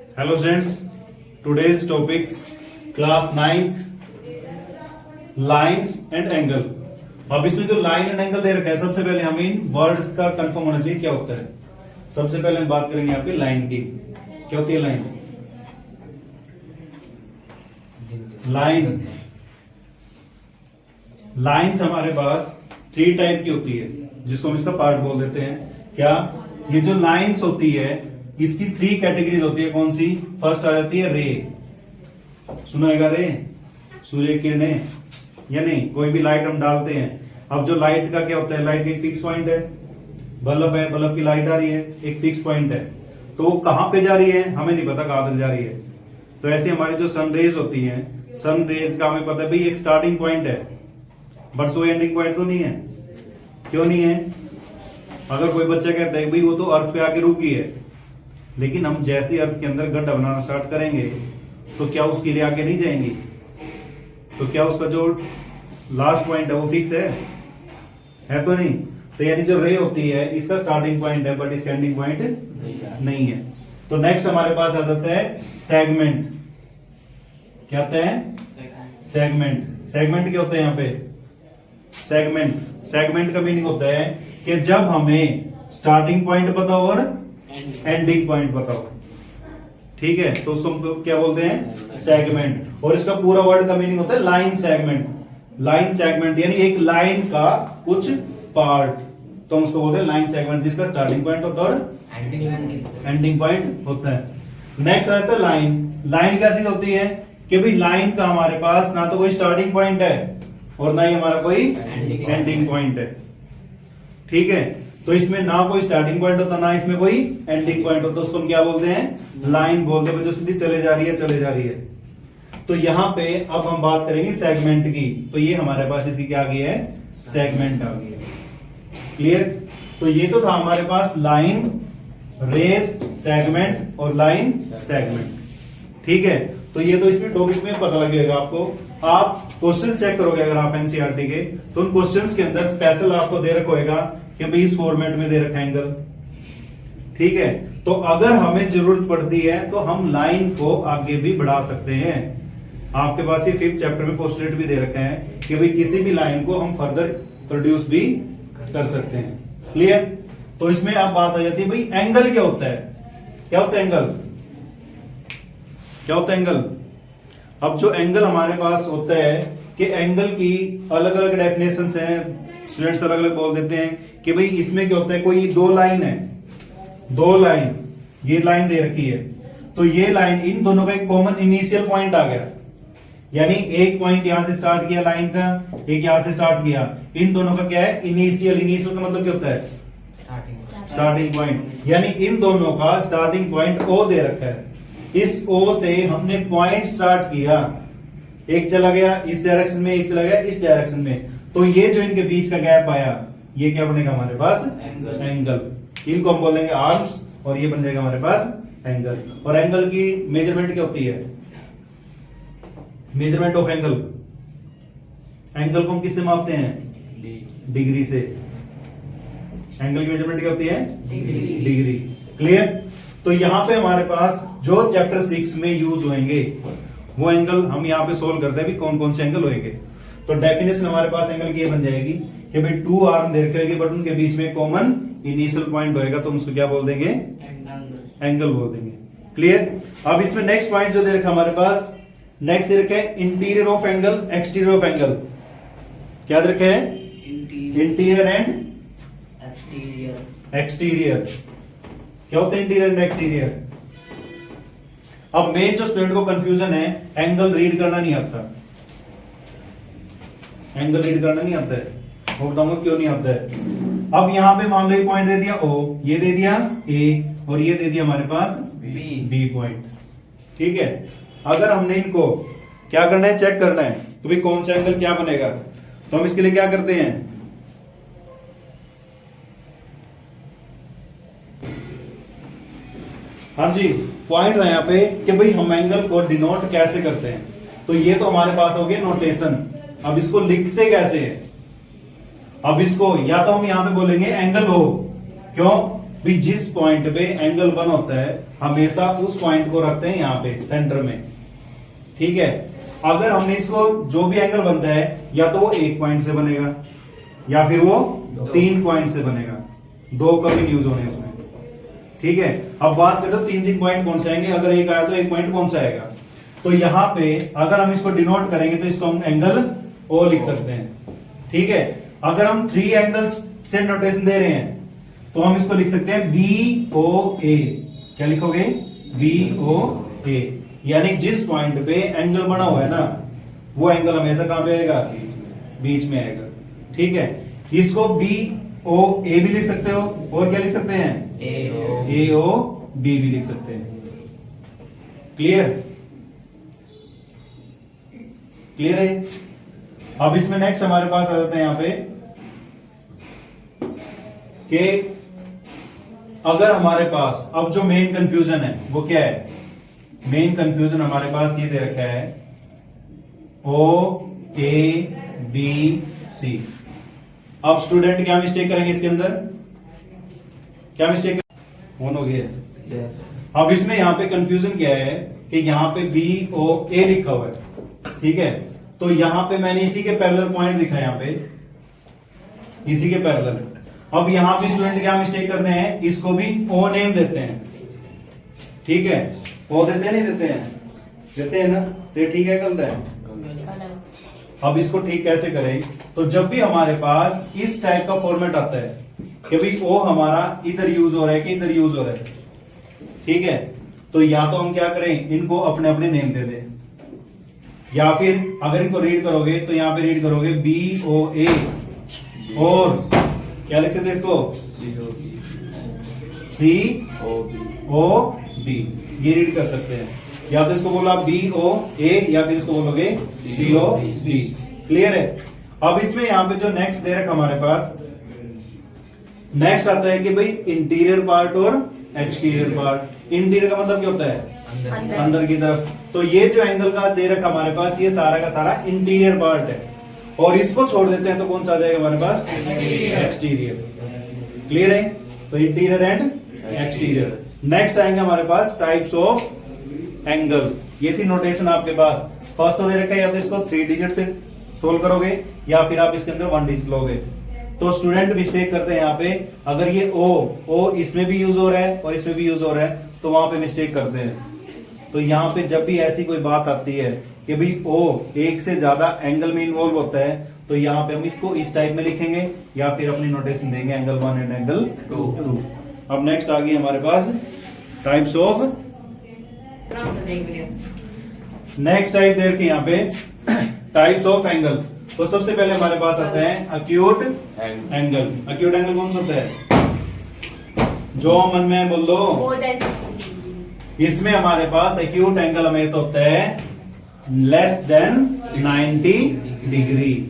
Hello students, today's topic class 9th lines and angle. अब इसमें जो लाइन एंड एंगल दे रखा है, सबसे पहले हमें इन वर्ड्स का कंफर्म होना चाहिए क्या होता है। सबसे पहले हम बात करेंगे यहाँ पे लाइन की। क्या होती है लाइन? लाइन्स हमारे पास 3 टाइप की होती है, जिसको हम इसका पार्ट बोल देते हैं। क्या ये जो लाइन्स होती है इसकी 3 कैटेगरीज होती है। कौन सी? फर्स्ट आ जाती है रे। सुना होगा रे, सूर्य किरणें या नहीं, कोई भी लाइट हम डालते हैं। अब जो लाइट का क्या होता है, लाइट का एक फिक्स पॉइंट है। बल्ब है, बल्ब की लाइट आ रही है, एक फिक्स पॉइंट है, तो वो कहां पे जा रही है हमें नहीं पता, कहां तक जा रही है। तो ऐसे हमारी जो सन रेज होती है, सन रेज का हमें पता है भाई एक स्टार्टिंग पॉइंट है, बट सो एंडिंग पॉइंट तो नहीं है। क्यों नहीं है? अगर कोई बच्चा कहता है भाई वो तो अर्थ पे आके रुकी है, लेकिन हम जैसे अर्थ के अंदर गड्ढा बनाना स्टार्ट करेंगे तो क्या उसके लिए आगे नहीं जाएंगी? तो क्या उसका जो लास्ट पॉइंट है वो फिक्स है तो नहीं। तो यानी जो रे होती है इसका स्टार्टिंग पॉइंट है, बट इसका एंडिंग पॉइंट नहीं है। तो नेक्स्ट हमारे पास आ जाता है सेगमेंट। क्या आता है? सेगमेंट। सेगमेंट क्या होता है यहाँ पे? सेगमेंट का मीनिंग होता है कि जब हमें स्टार्टिंग पॉइंट पता हो और एंडिंग पॉइंट बताओ, ठीक है, तो उसको हम क्या बोलते हैं? सेगमेंट। और इसका पूरा वर्ड का मीनिंग होता है लाइन सेगमेंट। लाइन सेगमेंट यानी एक लाइन का कुछ पार्ट, तो हम उसको बोलते हैं लाइन सेगमेंट, जिसका स्टार्टिंग पॉइंट होता है और एंडिंग पॉइंट होता है। नेक्स्ट आता है लाइन। लाइन क्या चीज होती है कि भाई लाइन का हमारे पास ना तो कोई स्टार्टिंग पॉइंट है और ना ही हमारा कोई एंडिंग पॉइंट है, ठीक है। तो इसमें ना कोई स्टार्टिंग पॉइंट होता, ना इसमें कोई एंडिंग पॉइंट होता, उसको हम क्या बोलते हैं? लाइन बोलते हैं, जो सीधी चले जा रही है। तो यहां पे अब हम बात करेंगे सेगमेंट की। तो ये हमारे पास इसकी क्या आ गई है? सेगमेंट आ गई है। क्लियर? तो ये तो था हमारे पास लाइन, रेस, सेगमेंट और लाइन सेगमेंट, ठीक है। तो ये तो इसमें टॉपिक में पता लगेगा आपको। आप क्वेश्चन चेक करोगे अगर आप एनसीईआरटी के, तो उन क्वेश्चंस के अंदर स्पेशल आपको दे रखा होगा कि भाई इस फॉर्मेट में दे रखा एंगल, ठीक है। तो अगर हमें जरूरत पड़ती है तो हम लाइन को आगे भी बढ़ा सकते हैं। आपके पास ये 5th चैप्टर में पोस्टलेट भी दे रखा है कि भाई किसी भी लाइन को हम फर्दर प्रोड्यूस भी कर सकते हैं। क्लियर? तो इसमें अब बात आ जाती है भाई एंगल क्या होता है। क्या होता है एंगल? क्या होता है एंगल? अब जो एंगल हमारे पास होता है कि एंगल की अलग अलग डेफिनेशंस हैं, स्टूडेंट्स अलग अलग बोल देते हैं कि भाई इसमें क्या होता है, कोई 2 लाइन है, 2 लाइन, ये लाइन दे रखी है, तो ये लाइन, इन दोनों का एक कॉमन इनिशियल पॉइंट आ गया, यानी एक पॉइंट यहां से स्टार्ट किया लाइन का, एक यहां से स्टार्ट किया, इन दोनों का क्या है? इनिशियल। इनिशियल का मतलब क्या होता है? Starting point. यानी इन दोनों का स्टार्टिंग पॉइंट O दे रखा है। इस O से हमने पॉइंट स्टार्ट किया, एक चला गया इस डायरेक्शन में, एक चला गया इस डायरेक्शन में, तो ये जो इनके बीच का गैप आया, ये क्या बनेगा हमारे पास? एंगल। इनको हम बोलेंगे आर्म्स, और ये बन जाएगा हमारे पास एंगल। और एंगल की मेजरमेंट क्या होती है? Measurement of angle. एंगल को हम किससे मापते हैं? डिग्री से। एंगल की मेजरमेंट क्या होती है? डिग्री। क्लियर? तो यहां पे हमारे पास जो चैप्टर 6 में यूज होंगे वो एंगल हम यहां पे सोल्व करते हैं भी कौन कौन से एंगल होंगे। तो डेफिनेशन हमारे पास एंगल की ये बन जाएगी कि भाई 2 आर्म दे रखे होंगे, बट उनके बीच में कॉमन इनिशियल पॉइंट होएगा, तो हम उसको क्या बोल देंगे? एंगल बोल देंगे। क्लियर? अब इसमें नेक्स्ट पॉइंट जो दे रखा हमारे पास, नेक्स्ट दे रखा है interior of angle, exterior of angle. क्या दे रखा है? Interior and exterior. क्या होता है इंटीरियर एंड एक्सटीरियर? अब मेन जो स्टूडेंट को कंफ्यूजन है, एंगल रीड करना नहीं आता। एंगल रीड करना नहीं आता है, मैं बताऊंगा क्यों नहीं आता है। अब यहां पे मान लो एक पॉइंट दे दिया O, ये दे दिया A, और ये दे दिया हमारे पास B पॉइंट, ठीक है। अगर हमने इनको क्या करना है? चेक करना है तो भाई कौन सा एंगल क्या बनेगा, तो हम इसके लिए क्या करते हैं? हाँ जी, पॉइंट है यहाँ पे कि भाई हम एंगल को डिनोट कैसे करते हैं। तो ये तो हमारे पास हो गया नोटेशन। अब इसको लिखते कैसे हैं? अब इसको या तो हम यहां पे बोलेंगे एंगल O, क्यों? भी जिस पॉइंट पे एंगल 1 होता है हमेशा उस पॉइंट को रखते हैं यहाँ पे सेंटर में, ठीक है। अगर हमने इसको जो भी एंगल बनता है या तो वो 1 पॉइंट से बनेगा या फिर वो 3 पॉइंट से बनेगा, 2 कभी यूज होने उसमें, ठीक है। अब बात करते हैं 3 पॉइंट कौन से आएंगे, अगर एक आया तो 1 पॉइंट कौन सा आएगा। तो यहां पे अगर हम इसको डिनोट करेंगे तो इसको हम एंगल ओ लिख सकते हैं, ठीक है। अगर हम 3 एंगल्स से नोटेशन दे रहे हैं तो हम इसको लिख सकते हैं BOA। क्या लिखोगे? BOA, यानी जिस पॉइंट पे एंगल बना हुआ है ना वो एंगल हमेशा कहां पे आएगा? बीच में आएगा, ठीक है। इसको BOA भी लिख सकते हो और क्या लिख सकते हैं? AOB भी लिख सकते हैं। क्लियर? क्लियर है? अब इसमें नेक्स्ट हमारे पास आ जाते हैं यहां पे कि अगर हमारे पास अब जो मेन कंफ्यूजन है वो क्या है? मेन कंफ्यूजन हमारे पास ये दे रखा है OABC। अब स्टूडेंट क्या मिस्टेक करेंगे इसके अंदर? क्या मिस्टेक ऑन हो गया? यस। अब इसमें यहां पे कंफ्यूजन क्या है कि यहां पे BOA लिखा हुआ है, ठीक है। तो यहां पे मैंने इसी के पैरेलल पॉइंट दिखा है, यहां पे इसी के पैरेलल। अब यहां पे स्टूडेंट क्या मिस्टेक करते हैं, इसको भी O नेम देते हैं, ठीक है। O देते हैं नहीं देते हैं? देते हैं ना, तो ये ठीक है गलत है? अब इसको ठीक कैसे करें? तो जब भी हमारे पास इस टाइप का फॉर्मेट आता है कि भाई O हमारा इधर यूज हो रहा है कि इधर यूज हो रहा है, ठीक है, तो या तो हम क्या करें, इनको अपने अपने नेम दे दें, या फिर अगर इनको रीड करोगे तो यहां पे रीड करोगे BOA और क्या लिख सकते हैं इसको? COB, ये रीड कर सकते हैं। या तो इसको बोला BOA या फिर इसको बोलोगे COB। क्लियर है? अब इसमें यहां पे जो नेक्स्ट दे रखा हमारे पास, नेक्स्ट आता है कि भाई इंटीरियर पार्ट और एक्सटीरियर पार्ट। इंटीरियर का मतलब क्या होता है? अंदर की तरफ। तो ये जो एंगल का दे रखा हमारे पास ये सारा का सारा इंटीरियर पार्ट है, और इसको छोड़ देते हैं तो कौन सा आ जाएगा हमारे पास? एक्सटीरियर। क्लियर है? तो इंटीरियर एंड एक्सटीरियर। नेक्स्ट आएंगे हमारे पास टाइप्स ऑफ एंगल। ये थी नोटेशन आपके पास। फर्स्ट तो दे रखा है, या तो इसको 3 डिजिट से सोल्व करोगे या फिर आप इसके अंदर 1 डिजिट लोगे। तो स्टूडेंट मिस्टेक करते हैं यहाँ पे, अगर ये O इसमें भी यूज हो रहा है और इसमें भी यूज हो रहा है तो वहां पे मिस्टेक करते हैं। तो यहाँ पे जब भी ऐसी कोई बात आती है कि भाई O एक से ज्यादा एंगल में इन्वॉल्व होता है तो यहाँ पे हम इसको इस टाइप में लिखेंगे या फिर अपनी नोटेशन देंगे एंगल 1 एंड एंगल 2। अब नेक्स्ट आ गई हमारे पास टाइप्स ऑफ। नेक्स्ट टाइप देख के यहाँ पे टाइप्स ऑफ एंगल। तो सबसे पहले हमारे पास आता है अक्यूट एंगल। अक्यूट एंगल कौन सा होता है? जो मन में बोल लो। इसमें हमारे पास अक्यूट एंगल हमेशा होता है लेस देन 90 डिग्री,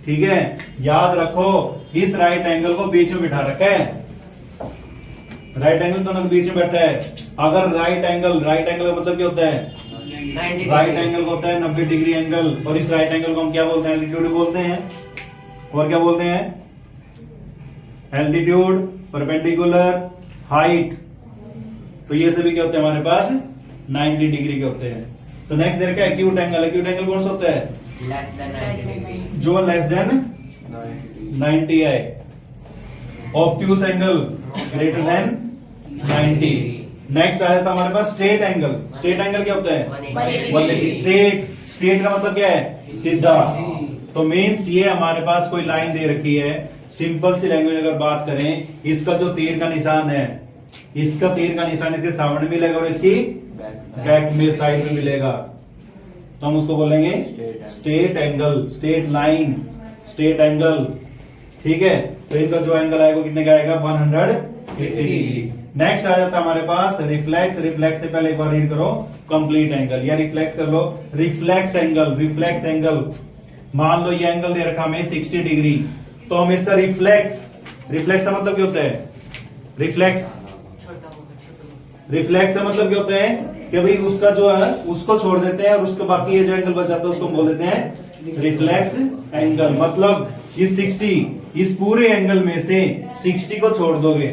ठीक है। याद रखो इस राइट एंगल को बीच में बिठा रखा है, राइट एंगल दोनों के बीच में बैठा है। अगर राइट एंगल का मतलब क्या होता है? राइट एंगल को होता है 90 डिग्री एंगल, और इस राइट एंगल को हम क्या बोलते हैं? एल्टीट्यूड बोलते हैं। और क्या बोलते हैं? Altitude, perpendicular, height. तो ये सभी क्या होते हैं हमारे पास? 90 डिग्री के होते हैं। तो नेक्स्ट देखा है एक्यूट एंगल। एक्यूट एंगल कौन सा होता है? Less than 90 degree. जो लेस देन 90 है। Obtuse angle greater than 90। Next आ जाता है हमारे पास स्ट्रेट एंगल। स्ट्रेट एंगल क्या होता है? 180। स्ट्रेट का मतलब क्या है? सीधा। तो मीन्स ये हमारे पास कोई लाइन दे रखी है, सिंपल सी लैंग्वेज अगर बात करें, इसका जो तीर का निशान है, इसका तीर का निशान इसके सामने मिलेगा और इसकी बैक में साइड में मिलेगा, तो हम उसको बोलेंगे straight angle, straight line, straight angle, ठीक है। तो इनका जो एंगल आएगा कितने का आएगा? 180 डिग्री। नेक्स्ट आ जाता है हमारे पास रिफ्लेक्स। रिफ्लेक्स से पहले एक बार रीड करो कंप्लीट एंगल, या रिफ्लेक्स कर लो। रिफ्लेक्स एंगल, रिफ्लेक्स एंगल, मान लो ये एंगल दे रखा हमें 60 डिग्री, तो हम इसका रिफ्लेक्स का मतलब क्या होता है? रिफ्लेक्स का मतलब क्या होता है कि भाई उसका जो है उसको छोड़ देते हैं और उसके बाकी ये जो एंगल बच जाता है उसको बोल देते हैं रिफ्लेक्स एंगल। मतलब इस 60, इस पूरे एंगल में से 60 को छोड़ दोगे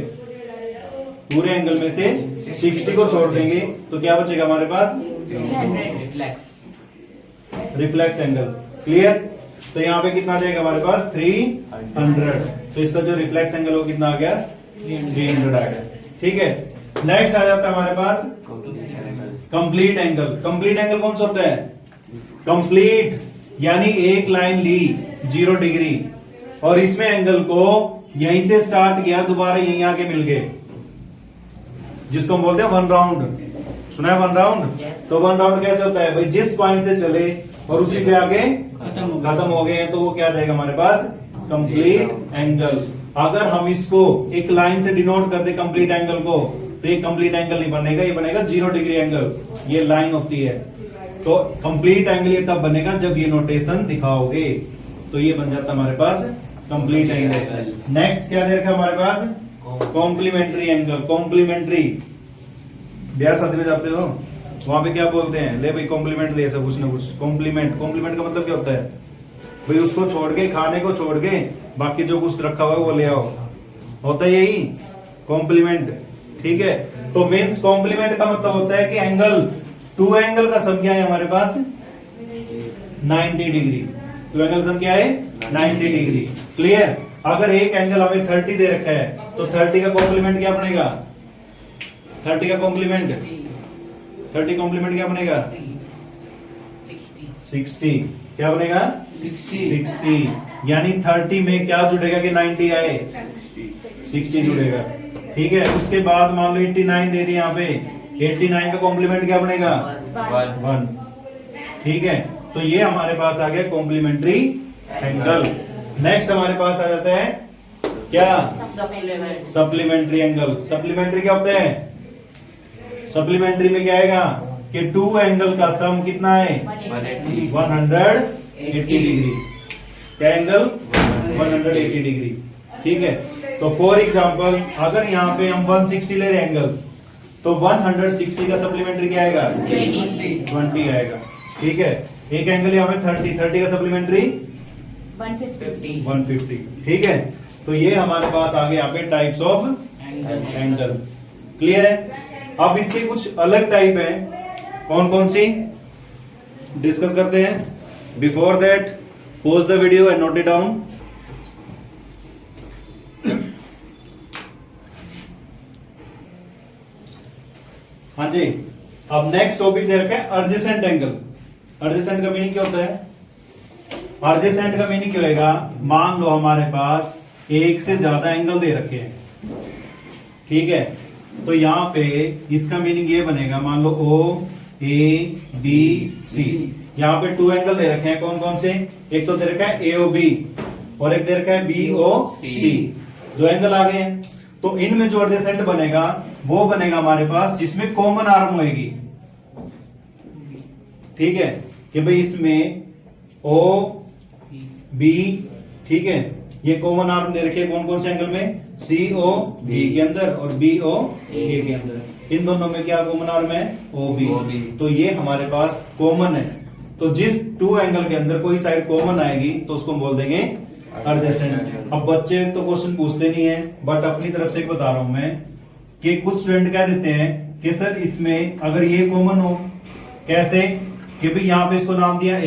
पूरे एंगल में से 60 को छोड़ देंगे तो क्या बचेगा हमारे पास? Reflex. Reflex angle. क्लियर? तो यहाँ पे कितना आ जाएगा हमारे पास? 300। तो इसका जो रिफ्लेक्स एंगल वो कितना आ गया? 300 आ गया। ठीक है, नेक्स्ट आ जाता है हमारे पास कंप्लीट एंगल। कंप्लीट एंगल कौन सा होता है? कंप्लीट यानी एक लाइन ली 0 डिग्री और इसमें एंगल को यहीं से स्टार्ट किया, दोबारा यहीं आके मिल गए, जिसको हम बोलते हैं वन राउंड। सुना है वन राउंड? Yes. तो वन राउंड कैसे होता है भाई? जिस पॉइंट से चले और उसी पे आके खत्म हो गए हैं तो वो क्या आ जाएगा हमारे पास? Complete angle. अगर हम इसको एक लाइन से डिनोट कर दे कंप्लीट एंगल को तो ये कंप्लीट एंगल नहीं बनेगा, ये बनेगा 0 डिग्री एंगल। ये लाइन होती है। तो कंप्लीट एंगल ये तब बनेगा जब ये नोटेशन दिखाओगे, तो ये बन जाता हमारे पास कंप्लीट एंगल। नेक्स्ट क्या दे रखा है हमारे पास? Complementary angle. कॉम्प्लीमेंट्री, ब्याह शादी में जाते हो वहां पे क्या बोलते हैं? ले भाई कॉम्प्लीमेंट ले, ऐसा कुछ ना कुछ। कॉम्प्लीमेंट, कॉम्प्लीमेंट का मतलब क्या होता है भाई? उसको छोड़ के, खाने को छोड़ के बाकी जो कुछ रखा हुआ है वो ले आओ, होता है यही कॉम्प्लीमेंट। ठीक है, तो मीन्स कॉम्प्लीमेंट का मतलब होता है कि एंगल, टू एंगल का सम क्या है हमारे पास? 90 डिग्री। टू एंगल सम क्या है? 90 डिग्री। क्लियर? अगर एक एंगल हमें 30 दे रखा है तो 30 का कॉम्प्लीमेंट क्या बनेगा? 30 का कॉम्प्लीमेंट, 30 कॉम्प्लीमेंट क्या बनेगा? 60। क्या बनेगा? 60। यानी 30 में क्या जुड़ेगा कि 90 आए? 60 जुड़ेगा। ठीक है, उसके बाद मान लो 89 दे दी यहाँ पे, 89 का कॉम्प्लीमेंट क्या बनेगा? 1। ठीक है, तो ये हमारे पास आ गया कॉम्प्लीमेंट्री एंगल। नेक्स्ट हमारे पास आ जाता है क्या? Supplementary angle. सप्लीमेंट्री क्या होता है? सप्लीमेंट्री में क्या आएगा कि टू एंगल का सम कितना है? 180 डिग्री। क्या एंगल? 180 डिग्री। ठीक है, तो फॉर एग्जांपल अगर यहाँ पे हम 160 ले रहे एंगल तो 160 का सप्लीमेंट्री क्या आएगा? 20 आएगा। ठीक है, एक एंगल यहाँ पे 30 का सप्लीमेंट्री 150। ठीक है, तो ये हमारे पास आ गए यहाँ पे टाइप्स ऑफ एंगल। क्लियर है? अब इसके कुछ अलग टाइप है, कौन कौन सी डिस्कस करते हैं। Before that pause the video and note it down. हाँ जी, अब नेक्स्ट टॉपिक दे रखा है एडजेसेंट एंगल। एडजेसेंट का मीनिंग क्या होता है? एडजेसेंट का मीनिंग क्या होगा? मान लो हमारे पास एक से ज्यादा एंगल दे रखे हैं। ठीक है, तो यहाँ पे इसका मीनिंग ये बनेगा, मान लो O A B C, यहाँ पे 2 एंगल दे रखे हैं। कौन कौन से? एक तो दे रखा है AOB और एक दे रखा है BOC। 2 एंगल आ गए हैं, तो इनमें जो एडजेसेंट बनेगा वो बनेगा हमारे पास जिसमें कॉमन आर्म होगी। ठीक है, कि भाई इसमें OB, ठीक है, ये कॉमन आर्म दे रखे कौन कौन से एंगल में? COB के अंदर और BOA के अंदर। इन दोनों में क्या कॉमन आर्म है? OB। तो ये हमारे पास कॉमन है। तो जिस 2 एंगल के अंदर कोई साइड कॉमन आएगी तो उसको हम बोल देंगे एडजेसेंट। अब बच्चे तो क्वेश्चन पूछते नहीं है, बट अपनी तरफ से बता रहा हूं मैं कि कुछ स्टूडेंट कह देते हैं कि सर इसमें अगर ये कॉमन हो, कैसे? कि भाई यहाँ पे इसको नाम दिया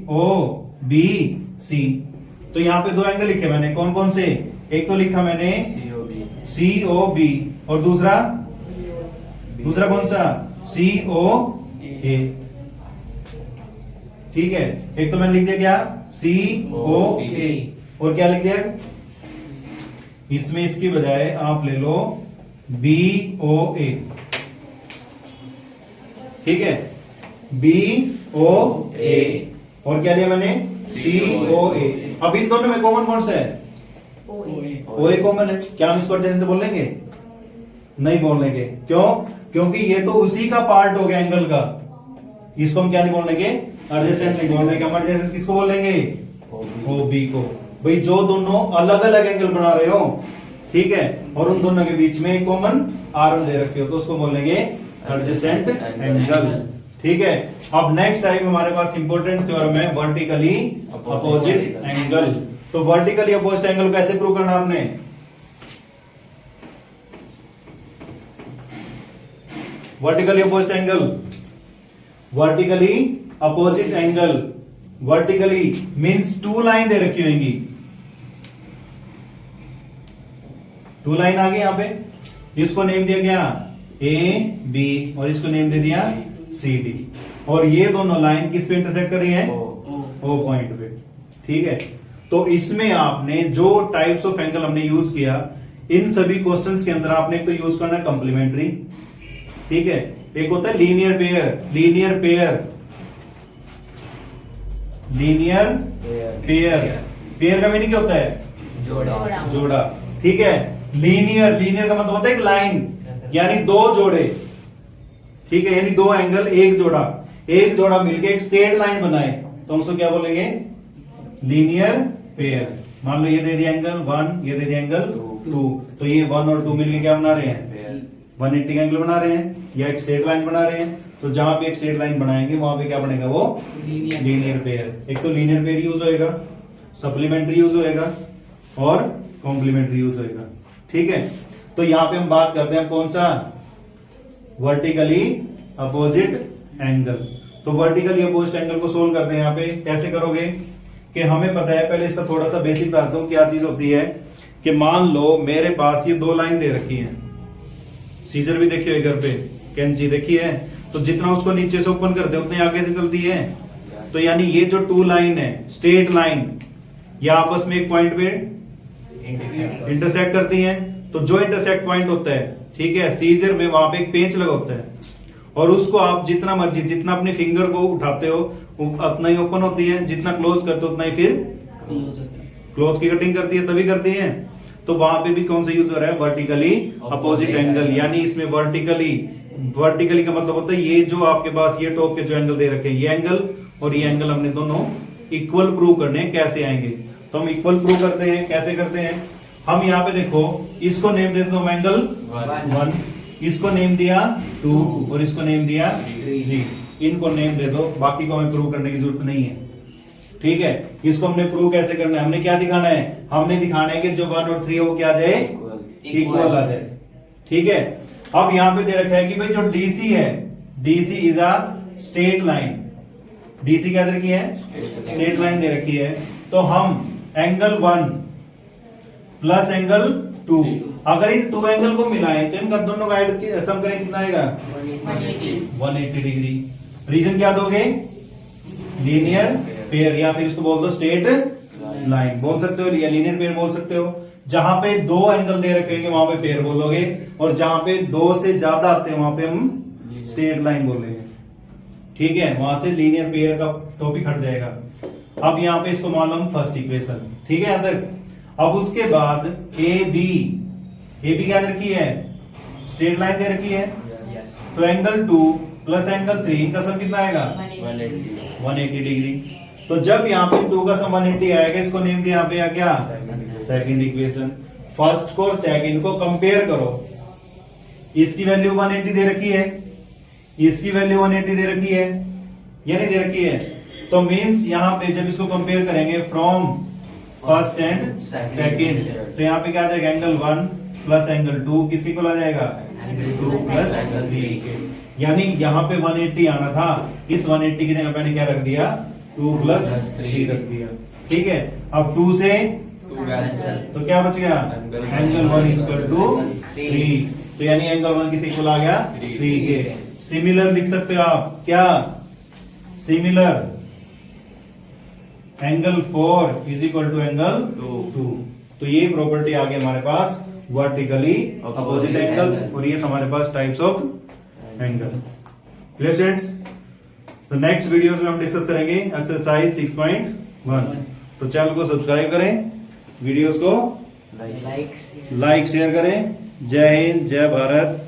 AOBC, तो यहाँ पे 2 एंगल लिखे मैंने। कौन कौन से? एक तो लिखा मैंने COB और दूसरा कौन सा? COA। ठीक है, एक तो मैंने लिख दिया क्या? COA और क्या लिख दिया? इसमें इसकी बजाय आप ले लो BOA। ठीक है, BOA और क्या लिया मैंने? COA। अब इन दोनों में कॉमन कौन सा है? OA कॉमन है। क्या हम इसको एडजेसेंट बोल लेंगे? नहीं बोल लेंगे। क्यों? क्योंकि ये तो उसी का पार्ट हो गया एंगल का। इसको हम क्या नहीं बोल लेंगे? एडजेसेंट नहीं बोल लेंगे। हम एडजेसेंट किसको बोल लेंगे? OB को। भाई जो दोनों अलग अलग एंगल बना रहे हो, ठीक है, और उन दोनों के बीच में कॉमन आर्म दे रखे हो तो उसको बोल लेंगे एडजेसेंट एंगल। ठीक है, अब नेक्स्ट टाइप हमारे पास इंपॉर्टेंट थ्योरम है वर्टिकली अपोजिट एंगल। तो वर्टिकली अपोजिट एंगल कैसे प्रूव करना आपने? Vertically opposite angle, vertically opposite angle, vertically means two line दे रखी होंगी, टू लाइन आ गई यहां पे, इसको नेम दिया गया ए बी और इसको नेम दे दिया सी डी, और ये दोनों लाइन किस पे इंटरसेक्ट कर रही है? ओ पॉइंट पे। ठीक है, तो इसमें आपने जो टाइप्स ऑफ एंगल हमने यूज किया, इन सभी क्वेश्चंस के अंदर आपने एक तो यूज करना कंप्लीमेंट्री, ठीक है, एक होता है linear pair, linear pair, linear pair, pair का मीनिंग क्या होता है? जोड़ा। जोड़ा। ठीक है, लीनियर, लीनियर का मतलब होता है एक लाइन, यानी दो जोड़े, ठीक है, यानी दो एंगल एक जोड़ा, एक जोड़ा मिलके एक स्ट्रेट लाइन बनाए तो हम उसको क्या बोलेंगे? Linear pair. मान लो ये दे दिया एंगल 1, ये दे दिया एंगल 2, तो ये 1 और 2 मिलके क्या बना रहे हैं? 180 का एंगल बना रहे हैं, या एक स्ट्रेट लाइन बना रहे हैं। तो जहां पे एक स्ट्रेट लाइन बनाएंगे वहां पे क्या बनेगा? वो लीनियर पेयर। एक तो लीनियर पेयर यूज होएगा, सप्लीमेंट्री यूज होएगा और कॉम्प्लीमेंट्री यूज होएगा। ठीक है, तो यहां पे हम बात करते हैं कौन सा? Vertically opposite angle. तो वर्टिकली अपोजिट एंगल को सोल्व करते हैं। यहां पे कैसे करोगे कि हमें पता है, पहले इसका थोड़ा सा बेसिक बताता हूं क्या चीज होती है। कि मान लो मेरे पास ये दो लाइन दे रखी है, सीजर भी देखिए इधर पे, कैंची देखी है, तो जितना उसको नीचे से ओपन करते हैं उतने आगे से चलती है। तो यानी ये जो टू लाइन है, स्ट्रेट लाइन, ये आपस में एक पॉइंट पे इंटरसेक्ट करती हैं। तो जो इंटरसेक्ट पॉइंट होता है, ठीक है, सीजर में वहां पे एक पेंच लगा होता है, और उसको आप जितना मर्जी, जितना अपने फिंगर को उठाते हो उतना ही ओपन होती है, जितना क्लोज करते हो उतना ही फिर क्लोथ की कटिंग करती है, तभी करती है। तो वहां पे भी कौन सा यूज हो रहा है? Vertically opposite angle. यानी इसमें वर्टिकली, वर्टिकली का मतलब होता है ये जो आपके पास ये टॉप के जो एंगल दे रखे हैं, ये एंगल और ये एंगल हमने दोनों इक्वल प्रूव करने हैं। कैसे आएंगे? तो हम इक्वल प्रूव करते हैं। कैसे करते हैं? हम यहाँ पे देखो, इसको नेम दे दो एंगल 1, इसको नेम दिया 2 और इसको नेम दिया 3। इनको नेम दे दो, बाकी को हमें प्रूव करने की जरूरत नहीं है। ठीक है, इसको हमने प्रूव कैसे करना है? हमने क्या दिखाना है? हमने दिखाना है कि जो 1 और 3 है वो क्या आ जाए? इक्वल आ जाए। ठीक है, अब यहां पे दे रखा है कि भाई जो डीसी है, DC is a straight line. DC क्या दे रखी है? स्ट्रेट लाइन दे रखी है। तो हम एंगल 1 प्लस एंगल 2, अगर इन टू एंगल को मिलाएं तो इनका दोनों का ऐड सम करें, कितना आएगा? 180 डिग्री। रीजन क्या दोगे? लीनियर पेयर, या फिर इसको बोल दो स्ट्रेट लाइन बोल सकते हो, या लीनियर पेयर बोल सकते हो। जहां पे दो एंगल दे रखे होंगे वहां पे पेयर बोलोगे, और जहां पे दो से ज्यादा आते हैं वहां पे हम स्ट्रेट लाइन बोलेंगे। ठीक है, वहां से लीनियर पेयर का टॉपिक हट जाएगा। अब यहां पे इसको मान लो हम फर्स्ट इक्वेशन। ठीक है, यहां तक। अब उसके बाद ए बी क्या दे रखी है? स्ट्रेट लाइन दे रखी है। तो एंगल 2 प्लस एंगल 3, इनका सम कितना आएगा? 180 डिग्री। तो जब यहाँ पे 2 का सम 180 आएगा, इसको नेम दिया यहाँ पे क्या? Second equation. फर्स्ट को और सेकंड को कंपेयर करो। इसकी वैल्यू 180 दे रखी है, इसकी वैल्यू 180 दे रखी है, या नहीं दे रखी है? तो मींस यहाँ पे जब इसको कंपेयर करेंगे फ्रॉम फर्स्ट एंड सेकंड, तो यहाँ पे क्या आ जाएगा? एंगल 1 प्लस एंगल 2 किसके इक्वल आ जाएगा? 2 प्लस 3। यानी यहाँ पे 180 आना था, इस 180 की जगह मैंने क्या रख दिया? 2 प्लस 3 रख दिया। ठीक है, अब 2 से तो क्या बच गया? Angle 1 equal to 3। तो यानी एंगल 1 किस इक्वल आ गया? 3 के। सिमिलर लिख सकते हो आप, क्या? Similar angle 4 is equal to angle 2। तो ये प्रॉपर्टी आ गई हमारे पास वर्टिकली अपोजिट एंगल्स, और ये हमारे पास types of angle. Clear students? तो नेक्स्ट वीडियोस में हम डिस्कस करेंगे एक्सरसाइज 6.1। तो चैनल को सब्सक्राइब करें, वीडियोस को लाइक शेयर करें। जय हिंद, जय भारत।